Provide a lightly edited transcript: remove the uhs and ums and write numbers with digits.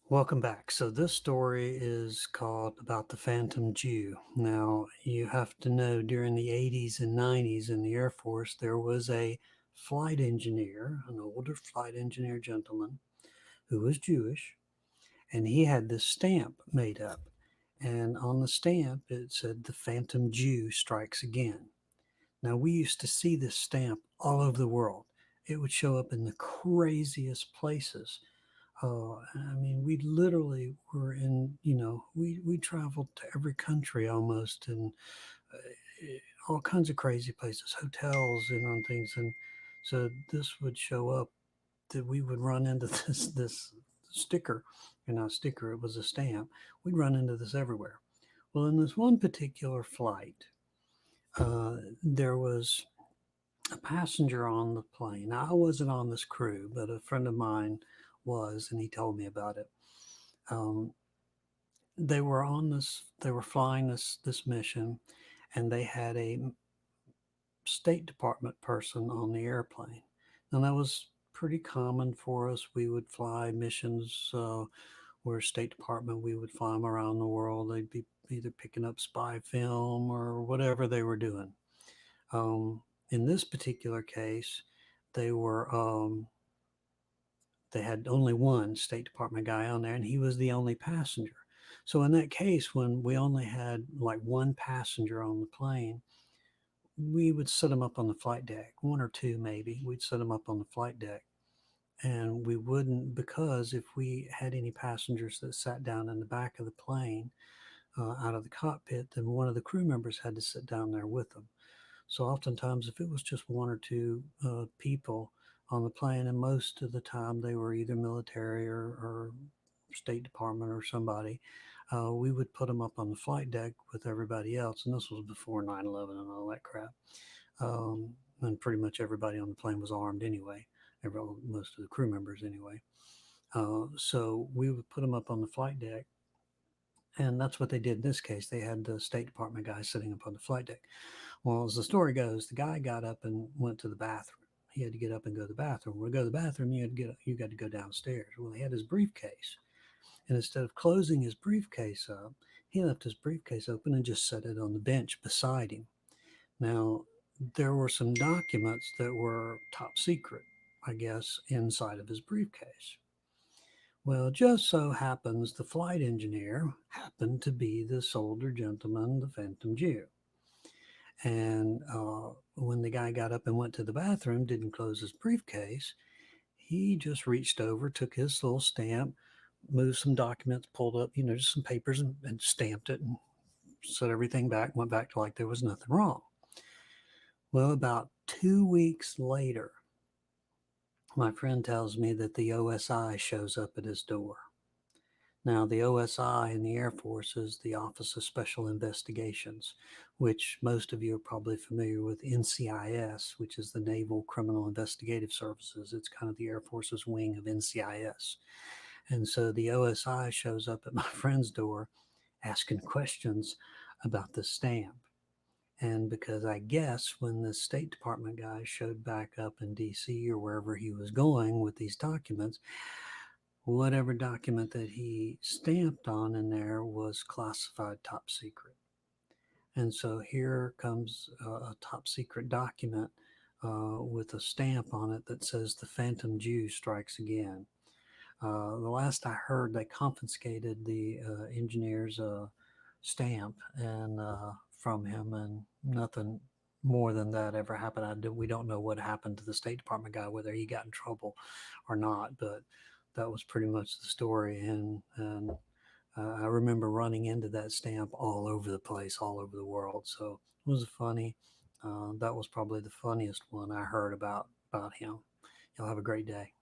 Welcome back. So this story is called about the Phantom Jew. Now, you have to know during the 80s and 90s in the Air Force, there was a flight engineer, an older flight engineer gentleman who was Jewish, and he had this stamp made up. And on the stamp, it said, "The Phantom Jew strikes again." Now, we used to see this stamp all over the world. It would show up in the craziest places. I mean, we literally were in, we traveled to every country almost, and all kinds of crazy places, hotels and on things. And so this would show up that we would run into this sticker, and not a sticker, it was a stamp. We'd run into this everywhere. Well, in this one particular flight, there was a passenger on the plane. Now, I wasn't on this crew, but a friend of mine was, and he told me about it. Um, they were flying this mission, and they had a State Department person on the airplane. And that was pretty common for us. We would fly missions where State Department, we would fly them around the world. They'd be either picking up spy film or whatever they were doing. Um, in this particular case, they were they had only one State Department guy on there, and he was the only passenger. So in that case, when we only had like one passenger on the plane, we would set them up on the flight deck, one or two maybe. We'd set them up on the flight deck, and we wouldn't, because if we had any passengers that sat down in the back of the plane out of the cockpit, then one of the crew members had to sit down there with them. So oftentimes, if it was just one or two people on the plane, and most of the time they were either military or State Department or somebody, we would put them up on the flight deck with everybody else. And this was before 9/11 and all that crap. And pretty much everybody on the plane was armed anyway, most of the crew members anyway. So we would put them up on the flight deck, and that's what they did in this case. They had the State Department guy sitting up on the flight deck. Well, as the story goes, the guy got up and went to the bathroom. He had to get up and go to the bathroom. When you go to the bathroom, you got to go downstairs. Well, he had his briefcase, and instead of closing his briefcase up, he left his briefcase open and just set it on the bench beside him. Now, there were some documents that were top secret, I guess, inside of his briefcase. Well, it just so happens the flight engineer happened to be this older gentleman, the Phantom Jew. And when the guy got up and went to the bathroom, didn't close his briefcase, he just reached over, took his little stamp, moved some documents, pulled up, just some papers and stamped it and set everything back, went back to like there was nothing wrong. Well, about 2 weeks later, my friend tells me that the OSI shows up at his door. Now, the OSI in the Air Force is the Office of Special Investigations, which most of you are probably familiar with NCIS, which is the Naval Criminal Investigative Services. It's kind of the Air Force's wing of NCIS. And so the OSI shows up at my friend's door asking questions about the stamp. And because I guess when the State Department guy showed back up in DC or wherever he was going with these documents, whatever document that he stamped on in there was classified top secret. And so here comes a top secret document with a stamp on it that says the Phantom Jew strikes again. The last I heard, they confiscated the engineer's stamp and from him, and nothing more than that ever happened. We don't know what happened to the State Department guy, whether he got in trouble or not, but that was pretty much the story. And I remember running into that stamp all over the place, all over the world. So it was funny. That was probably the funniest one I heard about him. Y'all have a great day.